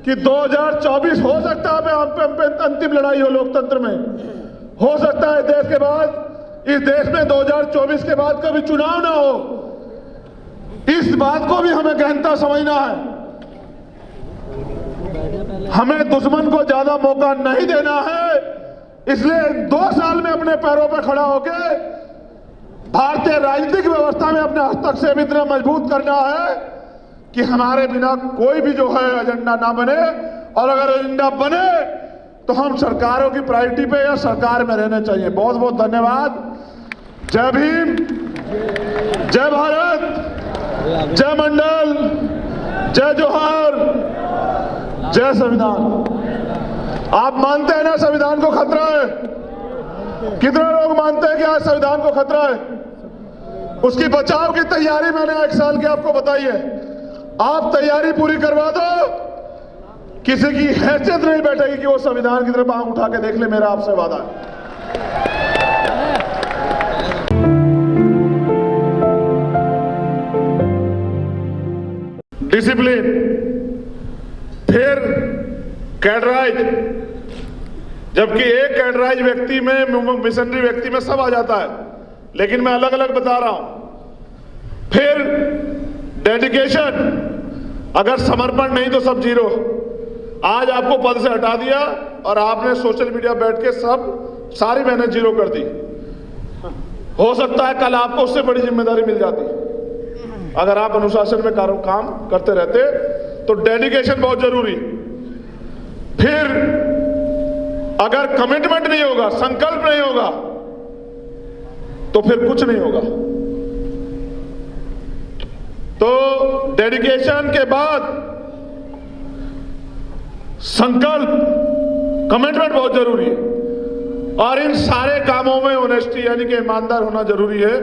कि 2024 हो सकता है हम पे अंतिम लड़ाई हो लोकतंत्र में, हो सकता है देश के बाद, इस देश में 2024 के बाद कभी चुनाव ना हो। इस बात को भी हमें गहनता समझना है। हमें दुश्मन को ज्यादा मौका नहीं देना है, इसलिए 2 साल में अपने पैरों पर खड़ा होकर भारतीय राजनीतिक व्यवस्था में अपने हस्तक्षेप इतना मजबूत करना है कि हमारे बिना कोई भी जो है एजेंडा ना बने, और अगर एजेंडा बने तो हम सरकारों की प्रायोरिटी पे या सरकार में रहने चाहिए। बहुत बहुत धन्यवाद। जय भीम, जय भारत, जय मंडल, जय जोहार, जय संविधान। आप मानते हैं ना संविधान को खतरा है? कितने लोग मानते हैं कि आज संविधान को खतरा है? उसकी बचाव की तैयारी मैंने 1 साल की आपको बताई है। आप तैयारी पूरी करवा दो, किसी की हैसियत नहीं बैठेगी कि वो संविधान की तरफ आंख उठा के देख ले। मेरा आपसे वादा है। डिसिप्लिन, फिर कैडराइज, जबकि एक कैडराइज व्यक्ति में, मिशनरी व्यक्ति में सब आ जाता है, लेकिन मैं अलग अलग बता रहा हूं। फिर डेडिकेशन, अगर समर्पण नहीं तो सब जीरो। आज आपको पद से हटा दिया और आपने सोशल मीडिया बैठ के सारी मेहनत जीरो कर दी। हो सकता है कल आपको उससे बड़ी जिम्मेदारी मिल जाती अगर आप अनुशासन में काम करते रहते। तो डेडिकेशन बहुत जरूरी। फिर अगर कमिटमेंट नहीं होगा, संकल्प नहीं होगा, तो फिर कुछ नहीं होगा। तो डेडिकेशन के बाद संकल्प, कमिटमेंट बहुत जरूरी है। और इन सारे कामों में ऑनेस्टी यानी कि ईमानदार होना जरूरी है।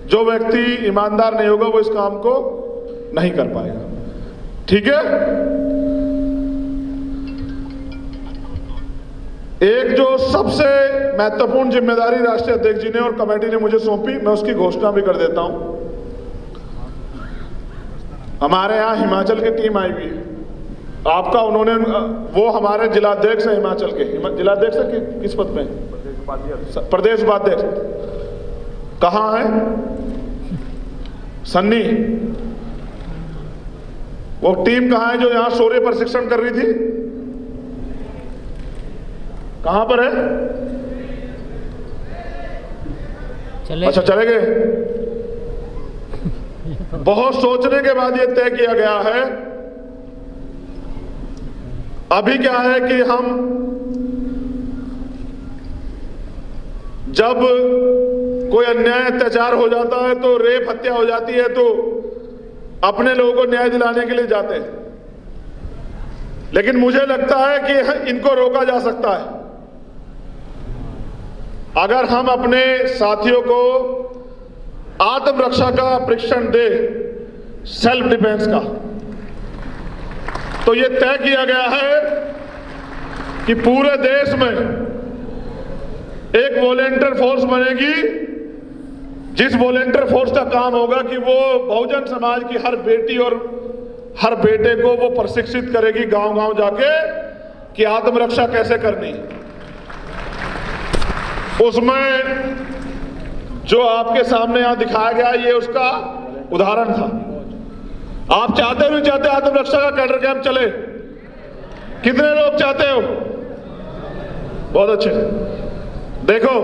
जो व्यक्ति ईमानदार नहीं होगा वो इस काम को नहीं कर पाएगा। ठीक है? एक जो सबसे महत्वपूर्ण जिम्मेदारी राष्ट्रीय अध्यक्ष जी ने और कमेटी ने मुझे सौंपी, मैं उसकी घोषणा भी कर देता हूं। हमारे यहां हिमाचल की टीम आई हुई है। आपका उन्होंने, वो हमारे जिलाध्यक्ष है हिमाचल के। जिलाध्यक्ष है किस पद पे? प्रदेश उपाध्यक्ष। कहां है? सन्नी। वो टीम कहां है जो यहां शौर्य प्रशिक्षण कर रही थी? कहां पर है? अच्छा, चले गए। बहुत सोचने के बाद यह तय किया गया है। अभी क्या है कि हम जब कोई अन्याय अत्याचार हो जाता है, तो रेप हत्या हो जाती है, तो अपने लोगों को न्याय दिलाने के लिए जाते हैं। लेकिन मुझे लगता है कि इनको रोका जा सकता है अगर हम अपने साथियों को आत्मरक्षा का प्रशिक्षण दे, सेल्फ डिफेंस का। तो यह तय किया गया है कि पूरे देश में एक वॉलेंटियर फोर्स बनेगी, जिस वॉलेंटियर फोर्स का काम होगा कि वो बहुजन समाज की हर बेटी और हर बेटे को वो प्रशिक्षित करेगी गांव-गांव जाके कि आत्मरक्षा कैसे करनी। उसमें जो आपके सामने यहां दिखाया गया, ये उसका उदाहरण था। आप चाहते हो नहीं चाहते आत्मरक्षा का कैडर कैंप चले? कितने लोग चाहते हो? बहुत अच्छे। देखो,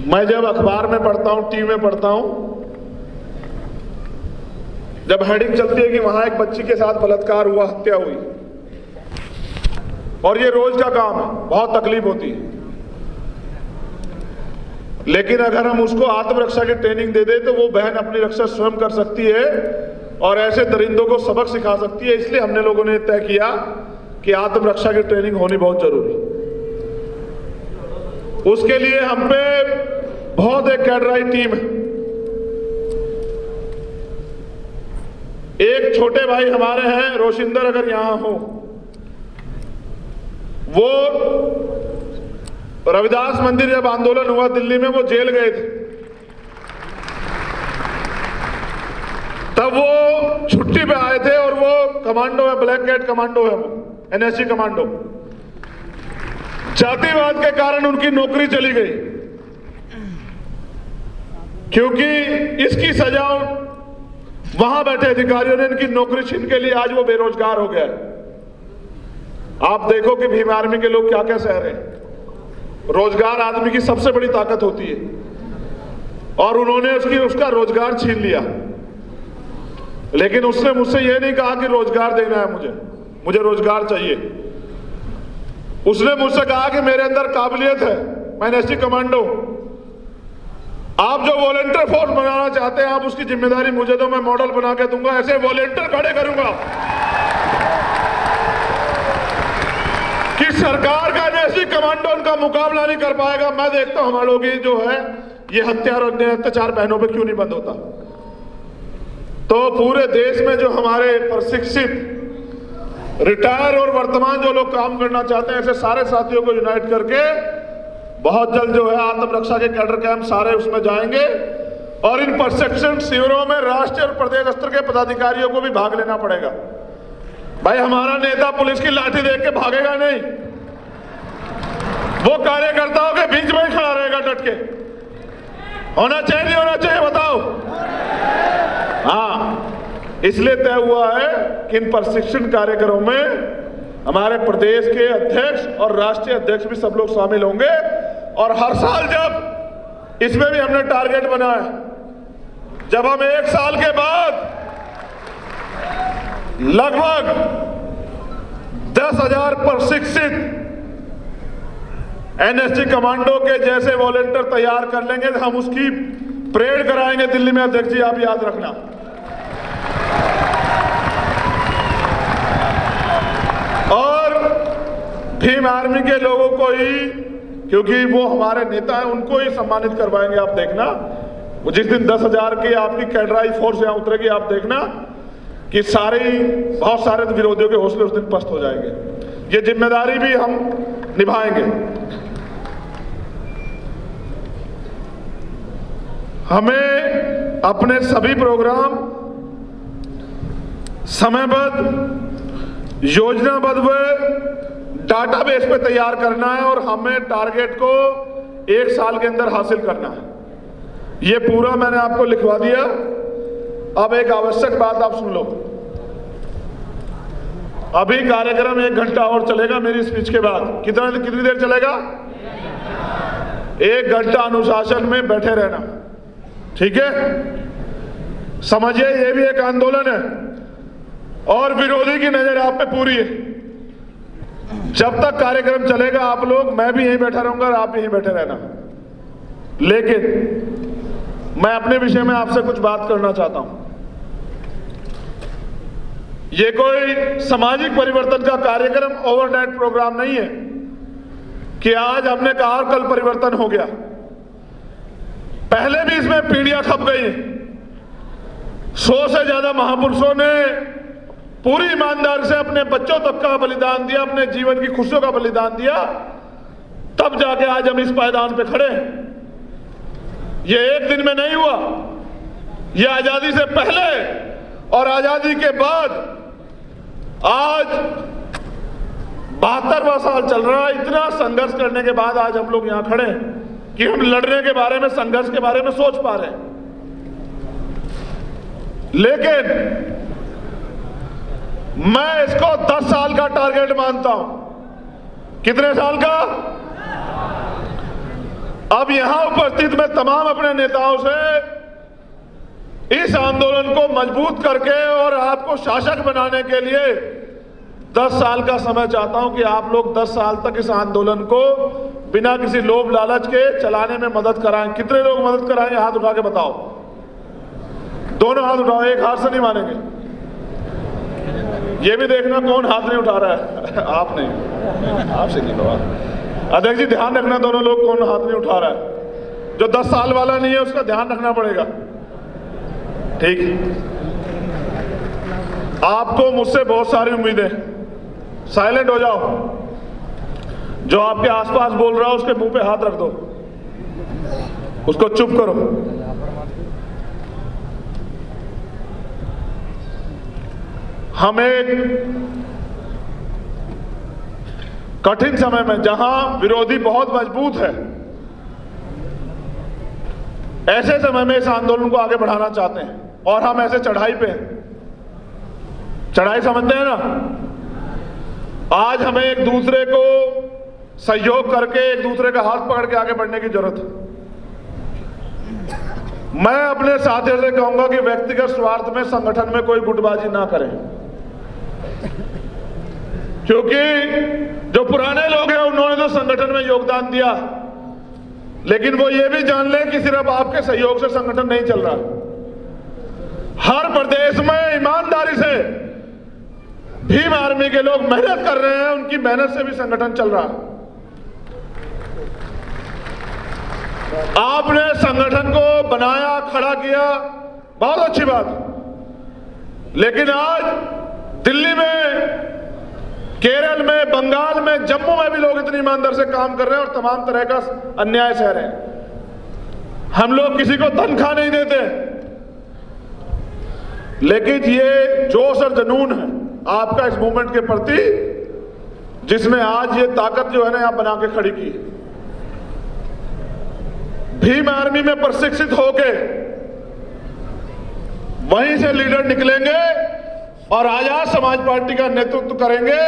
मैं जब अखबार में पढ़ता हूं, टीवी में पढ़ता हूं, जब हेडिंग चलती है कि वहां एक बच्ची के साथ बलात्कार हुआ, हत्या हुई, और ये रोज का काम है, बहुत तकलीफ होती है। लेकिन अगर हम उसको आत्मरक्षा की ट्रेनिंग दे दें तो वो बहन अपनी रक्षा स्वयं कर सकती है और ऐसे दरिंदों को सबक सिखा सकती है। इसलिए हमने लोगों ने तय किया कि आत्मरक्षा की ट्रेनिंग होनी बहुत जरूरी। उसके लिए हम पे बहुत एक कैडराई टीम है। एक छोटे भाई हमारे हैं रोशिंदर, अगर यहां हो, वो रविदास मंदिर जब आंदोलन हुआ दिल्ली में, वो जेल गए थे। तब वो छुट्टी पे आए थे और वो कमांडो है, ब्लैक कैट कमांडो है, वो एनएसजी कमांडो। जातिवाद के कारण उनकी नौकरी चली गई, क्योंकि इसकी सजा वहां बैठे अधिकारियों ने इनकी नौकरी छीन के लिए आज वो बेरोजगार हो गया है। आप देखो कि भीम आर्मी के लोग क्या क्या सह रहे हैं। रोजगार आदमी की सबसे बड़ी ताकत होती है, और उन्होंने उसका रोजगार छीन लिया। लेकिन उसने मुझसे यह नहीं कहा कि रोजगार देना है, मुझे रोजगार चाहिए। उसने मुझसे कहा कि मेरे अंदर काबिलियत है, मैं एनएसजी कमांडो, आप जो वॉलंटियर फोर्स बनाना चाहते हैं आप उसकी जिम्मेदारी मुझे दो, मैं मॉडल बना के दूंगा, ऐसे वॉलंटियर खड़े करूंगा कि सरकार का एनएसजी कमांडो उनका मुकाबला नहीं कर पाएगा। मैं देखता हूं हमारे लोग जो है ये हत्या और अन्य अत्याचार बहनों पे क्यों नहीं बंद होता। तो पूरे देश में जो हमारे प्रशिक्षित, रिटायर और वर्तमान जो लोग काम करना चाहते हैं, ऐसे सारे साथियों को यूनाइट करके बहुत जल्द जो है आत्मरक्षा के कैडर कैंप सारे उसमें जाएंगे, और इन प्रशिक्षण शिविरों में राष्ट्रीय और प्रदेश स्तर के पदाधिकारियों को भी भाग लेना पड़ेगा। भाई हमारा नेता पुलिस की लाठी देख के भागेगा नहीं, वो कार्यकर्ताओं के बीच में ही खड़ा रहेगा डट के। होना चाहिए नहीं होना चाहिए बताओ? हाँ, इसलिए तय हुआ है कि इन प्रशिक्षण कार्यक्रमों में हमारे प्रदेश के अध्यक्ष और राष्ट्रीय अध्यक्ष भी सब लोग शामिल होंगे। और हर साल जब इसमें भी हमने टारगेट बनाया, जब हम 1 साल के बाद लगभग 10,000 प्रशिक्षित एनएसजी कमांडो के जैसे वॉलंटियर तैयार कर लेंगे, हम उसकी परेड कराएंगे दिल्ली में। अध्यक्ष जी आप याद रखना। और भीम आर्मी के लोगों को ही, क्योंकि वो हमारे नेता हैं, उनको ही सम्मानित करवाएंगे। आप देखना वो जिस दिन 10,000 की आपकी कैडराई फोर्स यहां उतरेगी, आप देखना कि बहुत सारे विरोधियों के हौसले उस दिन पस्त हो जाएंगे। ये जिम्मेदारी भी हम निभाएंगे। हमें अपने सभी प्रोग्राम समयबद्ध, योजनाबद्ध व डाटाबेस पे तैयार करना है, और हमें टारगेट को 1 साल के अंदर हासिल करना है। ये पूरा मैंने आपको लिखवा दिया। अब एक आवश्यक बात आप सुन लो। अभी कार्यक्रम 1 घंटा और चलेगा मेरी स्पीच के बाद। कितनी देर चलेगा? 1 घंटा अनुशासन में बैठे रहना, ठीक है? समझिए ये भी एक आंदोलन है, और विरोधी की नजर आप पे पूरी है। जब तक कार्यक्रम चलेगा आप लोग, मैं भी यहीं बैठा रहूंगा और आप भी यहीं बैठे रहना। लेकिन मैं अपने विषय में आपसे कुछ बात करना चाहता हूं। ये कोई सामाजिक परिवर्तन का कार्यक्रम, ओवरनाइट प्रोग्राम नहीं है कि आज हमने कहा और कल परिवर्तन हो गया। पहले भी इसमें पीढ़ियां खप गई। 100 से ज्यादा महापुरुषों ने पूरी ईमानदारी से अपने बच्चों तक का बलिदान दिया, अपने जीवन की खुशियों का बलिदान दिया, तब जाके आज हम इस पायदान पे खड़े हैं। ये एक दिन में नहीं हुआ, ये आजादी से पहले और आजादी के बाद आज 72वां साल चल रहा है। इतना संघर्ष करने के बाद आज हम लोग यहां खड़े हैं कि हम लड़ने के बारे में, संघर्ष के बारे में सोच पा रहे हैं। लेकिन मैं इसको 10 साल का टारगेट मानता हूं। कितने साल का? अब यहां उपस्थित मैं तमाम अपने नेताओं से इस आंदोलन को मजबूत करके और आपको शासक बनाने के लिए 10 साल का समय चाहता हूं कि आप लोग 10 साल तक इस आंदोलन को बिना किसी लोभ लालच के चलाने में मदद कराएं। कितने लोग मदद कराएंगे? हाथ उठा के बताओ। दोनों हाथ उठाओ, एक हाथ से नहीं मानेंगे। ये भी देखना कौन हाथ नहीं उठा रहा है। आप नहीं, आपसे नहीं बाबा। अध्यक्ष जी ध्यान रखना, दोनों लोग कौन हाथ नहीं उठा रहा है। जो 10 साल वाला नहीं है उसका ध्यान रखना पड़ेगा, ठीक? आपको मुझसे बहुत सारी उम्मीदें। साइलेंट हो जाओ। जो आपके आसपास बोल रहा हो उसके मुंह पे हाथ रख दो, उसको चुप करो। हम एक कठिन समय में, जहां विरोधी बहुत मजबूत है, ऐसे समय में इस आंदोलन को आगे बढ़ाना चाहते हैं। और हम ऐसे चढ़ाई पे हैं। चढ़ाई समझते हैं ना। आज हमें एक दूसरे को सहयोग करके, एक दूसरे का हाथ पकड़ के आगे बढ़ने की जरूरत है। मैं अपने साथियों से कहूंगा कि व्यक्तिगत स्वार्थ में संगठन में कोई गुटबाजी ना करें, क्योंकि जो पुराने लोग हैं उन्होंने तो संगठन में योगदान दिया, लेकिन वो ये भी जान लें कि सिर्फ आपके सहयोग से संगठन नहीं चल रहा। हर प्रदेश में ईमानदारी से भीम आर्मी के लोग मेहनत कर रहे हैं, उनकी मेहनत से भी संगठन चल रहा है। आपने संगठन को बनाया, खड़ा किया, बहुत अच्छी बात। लेकिन आज दिल्ली में, केरल में, बंगाल में, जम्मू में भी लोग इतनी ईमानदारी से काम कर रहे हैं और तमाम तरह का अन्याय सह रहे हैं। हम लोग किसी को तनख्वाह नहीं देते, लेकिन ये जोश और जुनून है आपका इस मूवमेंट के प्रति, जिसने आज ये ताकत जो है ना, यहां बना के खड़ी की है। भीम आर्मी में प्रशिक्षित होके वहीं से लीडर निकलेंगे और आजाद समाज पार्टी का नेतृत्व करेंगे।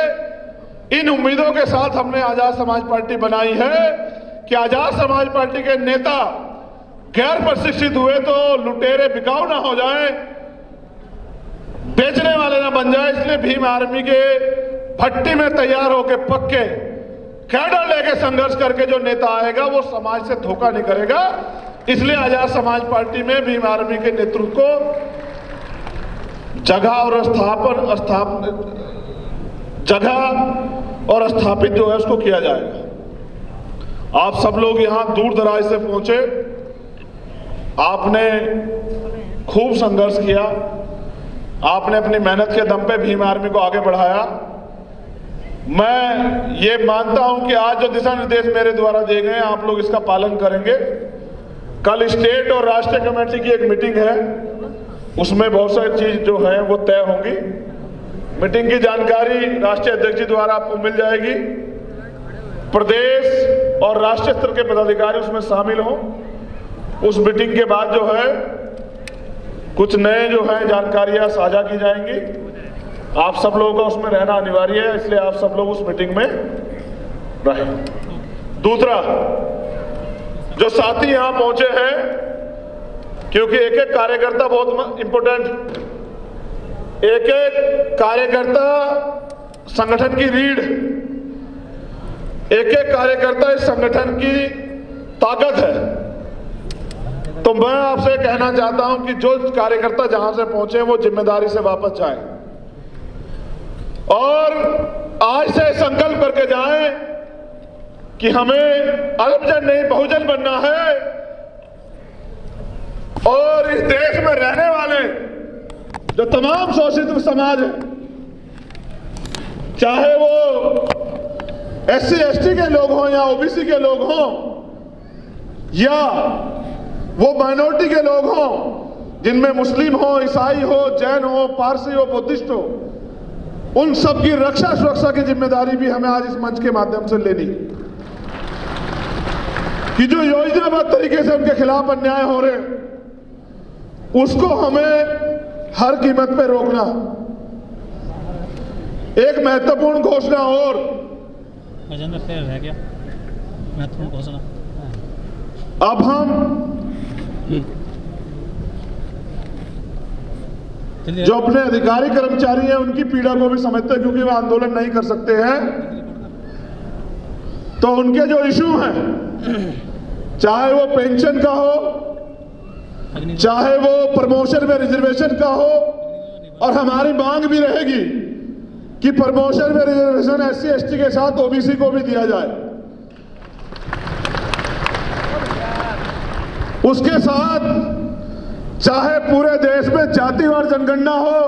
इन उम्मीदों के साथ हमने आजाद समाज पार्टी बनाई है कि आजाद समाज पार्टी के नेता गैर प्रशिक्षित हुए तो लुटेरे बिकाऊ ना हो जाएं, बेचने वाले ना बन जाए। इसलिए भीम आर्मी के भट्टी में तैयार होके पक्के कैडर लेके संघर्ष करके जो नेता आएगा वो समाज से धोखा नहीं करेगा। इसलिए आजाद समाज पार्टी में भीम आर्मी के नेतृत्व को जगह और स्थापित जो है उसको किया जाएगा। आप सब लोग यहां दूर दराज से पहुंचे, आपने खूब संघर्ष किया, आपने अपनी मेहनत के दम पे भीम आर्मी को आगे बढ़ाया। मैं ये मानता हूं कि आज जो दिशा निर्देश मेरे द्वारा दिए गए हैं आप लोग इसका पालन करेंगे। कल स्टेट और राष्ट्रीय कमेटी की एक मीटिंग है, उसमें बहुत सारी चीज जो है वो तय होंगी। मीटिंग की जानकारी राष्ट्रीय अध्यक्ष जी द्वारा आपको मिल जाएगी। प्रदेश और राष्ट्रीय स्तर के पदाधिकारी उसमें शामिल हों। उस मीटिंग के बाद जो है कुछ नए जो है जानकारियां साझा की जाएंगी। आप सब लोगों का उसमें रहना अनिवार्य है, इसलिए आप सब लोग उस मीटिंग में रहें। दूसरा, जो साथी यहां पहुंचे हैं, क्योंकि एक एक कार्यकर्ता बहुत इंपॉर्टेंट, एक एक कार्यकर्ता संगठन की रीढ़, एक एक कार्यकर्ता इस संगठन की ताकत है। तो मैं आपसे कहना चाहता हूं कि जो कार्यकर्ता जहां से पहुंचे वो जिम्मेदारी से वापस जाएं और आज से संकल्प करके जाएं कि हमें अल्पजन नहीं बहुजन बनना है और इस देश में रहने वाले जो तमाम शोषित समाज है, चाहे वो SC ST के लोग हों या OBC के लोग हों या वो माइनॉरिटी के लोग हों, जिनमें मुस्लिम हो, ईसाई हो, जैन हो, पारसी हो, बुद्धिस्ट हो, उन सब की रक्षा सुरक्षा की जिम्मेदारी भी हमें आज इस मंच के माध्यम से लेनी कि जो योजनाबद्ध तरीके से उनके खिलाफ अन्याय हो रहे हैं उसको हमें हर कीमत पे रोकना। एक महत्वपूर्ण घोषणा और, रह गया महत्वपूर्ण घोषणा, अब हम जो अपने अधिकारी कर्मचारी हैं उनकी पीड़ा को भी समझते हैं, क्योंकि वे आंदोलन नहीं कर सकते हैं। तो उनके जो इशू हैं, चाहे वो पेंशन का हो, चाहे वो प्रमोशन में रिजर्वेशन का हो, और हमारी मांग भी रहेगी कि प्रमोशन में रिजर्वेशन SC ST के साथ OBC को भी दिया जाए। उसके साथ चाहे पूरे देश में जातिवार जनगणना हो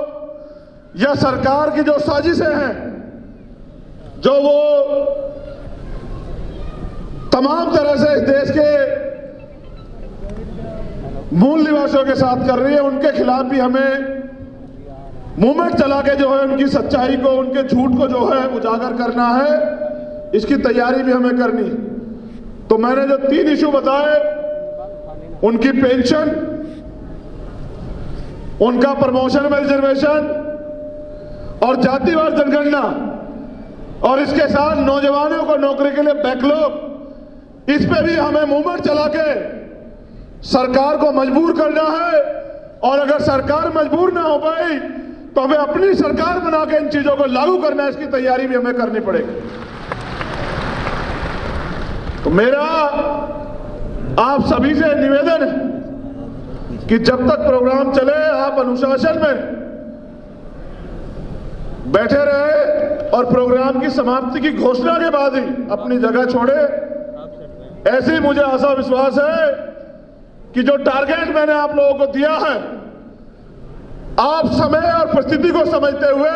या सरकार की जो साजिशें हैं, जो वो तमाम तरह से इस देश के मूल निवासियों के साथ कर रही है, उनके खिलाफ भी हमें मूवमेंट चला के जो है उनकी सच्चाई को, उनके झूठ को जो है उजागर करना है, इसकी तैयारी भी हमें करनी। तो मैंने जो 3 इशू बताए, उनकी पेंशन, उनका प्रमोशन में रिजर्वेशन और जातिवार जनगणना, और इसके साथ नौजवानों को नौकरी के लिए बैकलॉग, इस पे भी हमें मूवमेंट चला के सरकार को मजबूर करना है। और अगर सरकार मजबूर ना हो पाई तो हमें अपनी सरकार बना के इन चीजों को लागू करना है, इसकी तैयारी भी हमें करनी पड़ेगी। तो मेरा आप सभी से निवेदन है कि जब तक प्रोग्राम चले आप अनुशासन में बैठे रहे और प्रोग्राम की समाप्ति की घोषणा के बाद ही अपनी जगह छोड़े। ऐसे ही मुझे आशा विश्वास है कि जो टारगेट मैंने आप लोगों को दिया है, आप समय और परिस्थिति को समझते हुए